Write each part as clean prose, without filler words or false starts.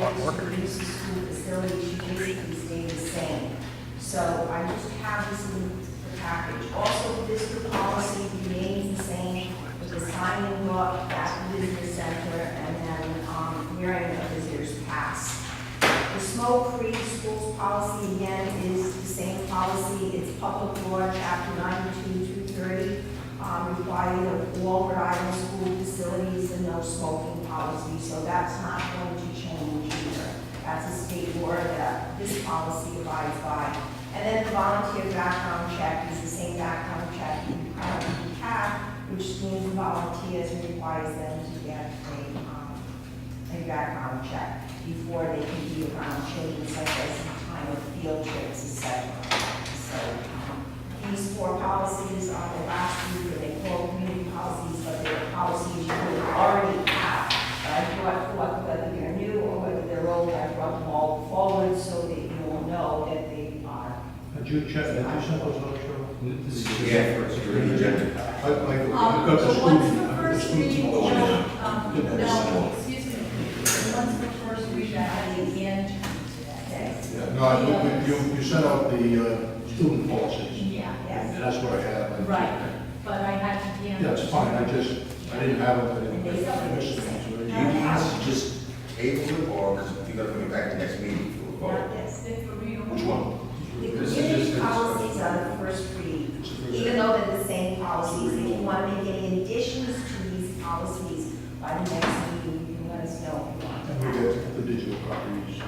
use the school facilities should basically stay the same. So I just have this in the package. Also, district policy remains the same with the signing book at the visitor center and then wearing a visitor's pass. The smoke-free schools policy, again, is the same policy. It's public law, chapter 92-230, requiring of all Rhode Island school facilities and no smoking policy. So that's not going to change either. That's a state law that this policy abides by. And then the volunteer background check is the same background check you currently have, which means the volunteers requires them to get a background check before they can be around children, such as in time of field trips, etc. So these four policies are the last few that they call community policies, but they're policies you already have. But I brought forth whether they're new or whether they're old, I brought them all forward so that you will know that they are. Did you check, did you send those out, Cheryl? Yeah, first, during the agenda. The ones for first read, no, excuse me, the ones for first read at the end today. Yeah, no, you sent out the student policies, Yeah, and that's what I had. right, but I had to be. Yeah, it's fine, I didn't have them, I missed them. Do you want to just table it, or because you're going to bring it back to next meeting for a Not vote? this. Which one? The community policies are the first read, even though they're the same policies. If you want to make any additions to these policies by the next meeting, you can let us know if you want to. And we get the digital copies.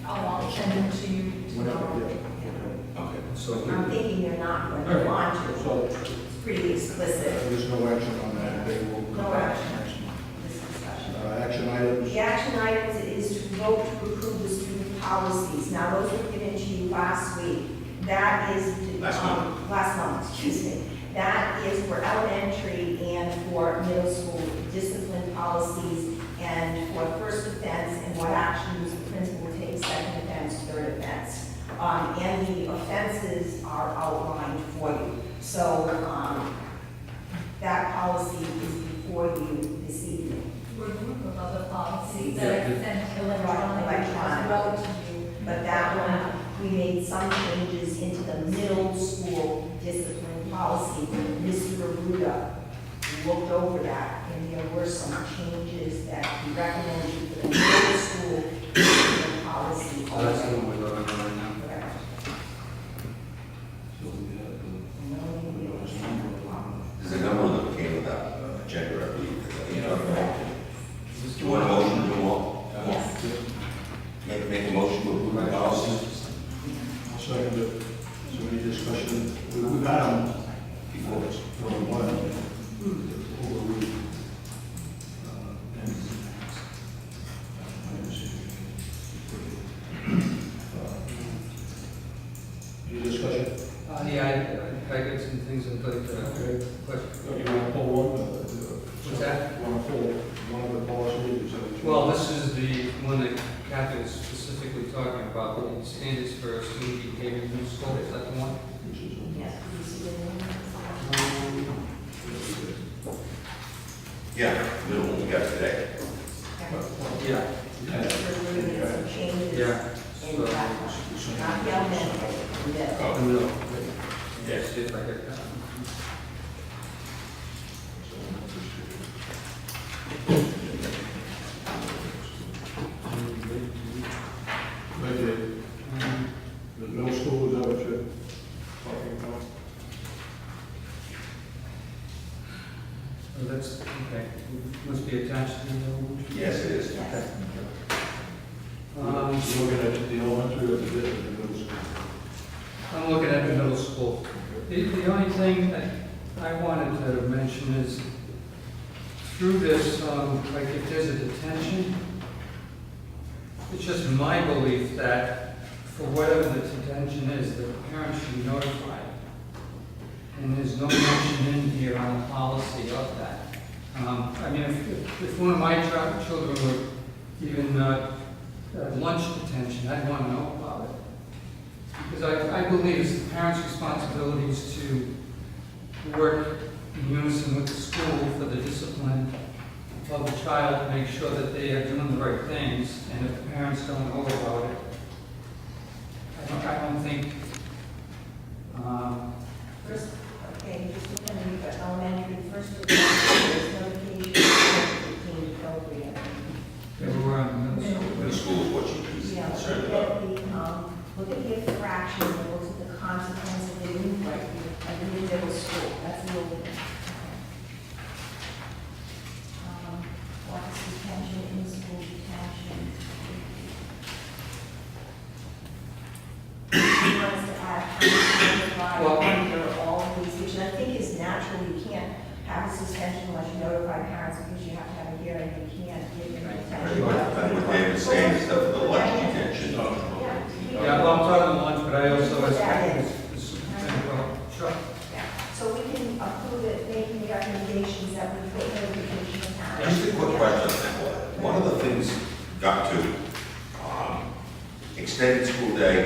I'll send them to you tomorrow. Whenever, yeah. Okay, so I'm thinking they're not going to want to. So, It's pretty explicit, there's no action on that, they will come No back action. next month. this discussion. Action items, The action items is to vote to approve the student policies. Now, those were given to you last week. That is, last month, excuse me. That is for elementary and for middle school discipline policies and for first offense and what actions the principal will take, second offense, third offense. And the offenses are outlined for you. So that policy is before you this evening. We're a group of other policies that I sent electronically, Electronic. wrote to you. But that one, we made some changes into the middle school discipline policy. Mr. Arruda looked over that, and there were some changes that he recommended for the middle school discipline policy. So that's the one we're voting on right now. Correct. so we have there's a number of them came with that agenda, I believe. You know, do you want a motion to all? Yes. Make a motion to approve the policies I'll second it. So any discussion, we've had them before, it's for a while. Overruled. And any discussion? Yeah, I got some things I'd like to, Okay. question. You want to pull one? What's that? You want to pull one of the policies? Well, this is the one that Kathy was specifically talking about, the standards for student behavior in school, is that the one? Which is, Yes, you see the name? Yeah, the one we got today. Yeah. We're going to get some changes Yeah. in that one. Not the elementary, the middle. The middle. Yes, if I get that. right there. The middle school, is that what you're talking about? Oh, that's, okay, must be attached to the old one. Yes, it is. Yes. You're looking at the elementary or the middle school? I'm looking at the middle school. The only thing that I wanted to mention is through this, like if there's a detention, it's just my belief that for whatever the detention is, the parents should be notified. And there's no mention in here on the policy of that. I mean, if one of my children were even lunch detention, I'd want to know about it. Because I believe it's the parents' responsibilities to work in unison with the school for the discipline of the child, make sure that they are doing the right things, and if the parents don't know about it, I don't think, First, okay, just look at the elementary, first there's notification being appropriate. everywhere in the middle school. The school is what she's Yeah, concerned about. look at the infraction, and look at the consequence of the new right, of the middle school, that's the old thing. Office detention, in-school detention. He wants to add Well- under all of these, which I think is natural, you can't have a suspension unless you notify parents, because you have to have a hearing, you can't give them detention. What David's saying is stuff for the lunch detention. Yeah, well, I'm talking lunch, but I also was sure. Yeah, so we can approve it, making recommendations that we put notification of parents. Just a quick question on that. One of the things got to, extended school day,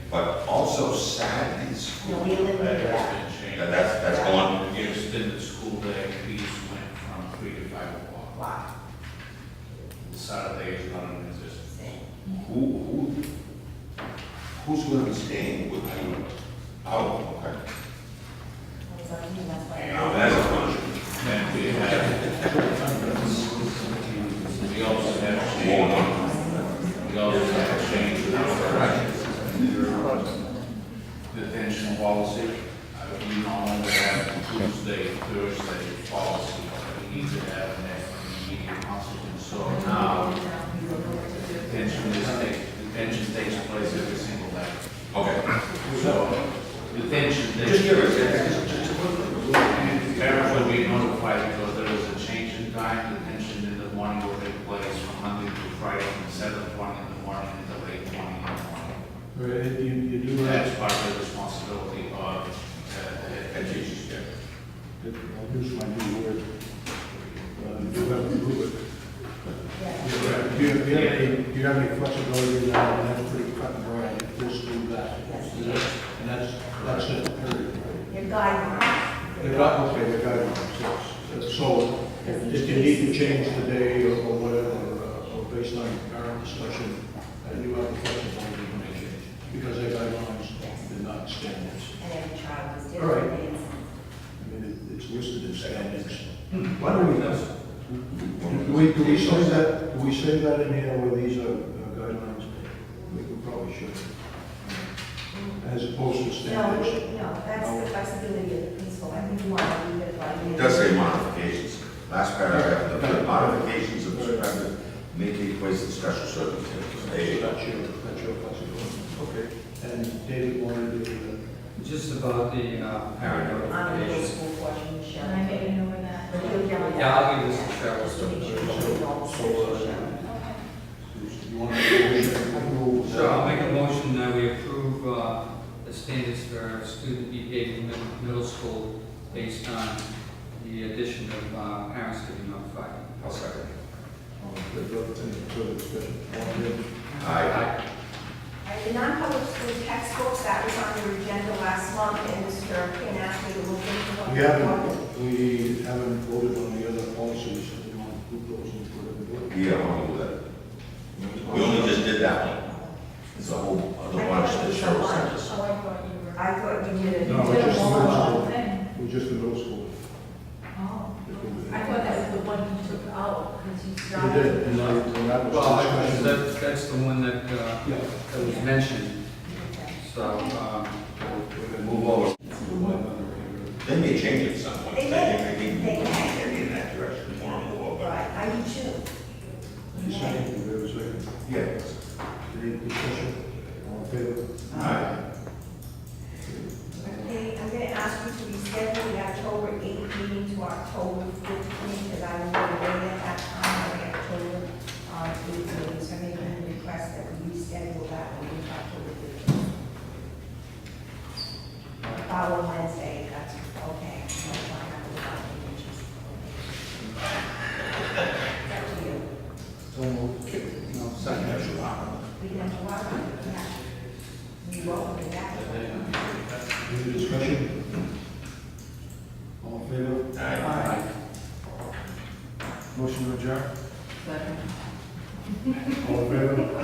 but also Saturday No, school. we eliminated that. That's gone. The extended school day fees went from 3 to 5 o'clock. Wow. Saturday is not in existence. Who's going to be staying with you? Oh, okay. That's why. Now, that's a punishment. And we also have More change, money. we also have change in our detention policy. We normally have Tuesday, Thursday policy, but we need to have that immediate consequence. So now, detention takes place every single day. Okay. So, detention Just takes. give us, just a quick. And parents will be notified because there is a change in time. Detention in the morning will take place from Monday to Friday from 7:20 in the morning until 8:20 in the morning. Right, you do That's that, part of the responsibility of And teachers, yeah. I'll use my new word. You have to prove it. Yeah. Do you have any flexibility in that, and that's pretty cut and dry, this, do that? And that's it, period. Your guidelines. Okay, the guidelines, yes. So, if you need to change the day or whatever, or based on our discussion, you have the flexibility to make change, because the guidelines did not stand this. And every child is All right. different. I mean, it's listed as standards. Why don't we, do we say that in here where these are guidelines? We probably should. As opposed to No, standards. no, that's the flexibility of the principal, I think you want to leave it like. It does say modifications. Last paragraph, the modifications of the superintendent may take place in special circumstances. So There you go. that's your flexibility. Okay. And David wanted to, Just about the parent On the middle notification. school portion, Michelle. Can I make a note of that? But you'll get it. Yeah, I'll give this to Cheryl. Just to make sure you read all the sections. you want to? Sure, I'll make a motion that we approve the standards for student behavior in middle school based on the addition of parents to be notified. I'll second. Further discussion? All in favor? Aye. And the non-public school textbooks, that was on your agenda last month, and Mr. Pin asked me to look into what. We haven't voted on the other policies, so we want to group those into whatever. Yeah, I want to do that. We only just did that one. It's a whole other bunch that shows that. Oh, I thought you were. I thought you did it. No, You it's did just a the whole middle other school. thing. We're just the middle school. Oh. I thought that was the one you took out, because you We started. did, and that was. Well, that's the one that Yeah. that was mentioned, so, Move over. They may change it at some point. They may. They may in that direction, more and more, but. Right, I do too. You second, we have a second. Yeah. Any discussion? All in favor? Aye. Okay, I'm gonna ask you to reschedule the October 8th meeting to October 15th, because I will be away at that time, on October 8th meeting, so I'm making a request that we reschedule that meeting to October 15th. Following Wednesday, if that's okay. So I don't have to look out the pages. It's up to you. So moved. no, second. We can have to walk on it, yeah. We welcome it back. Any discussion? All in favor? Aye. Motion to adjourn? Second. All in favor?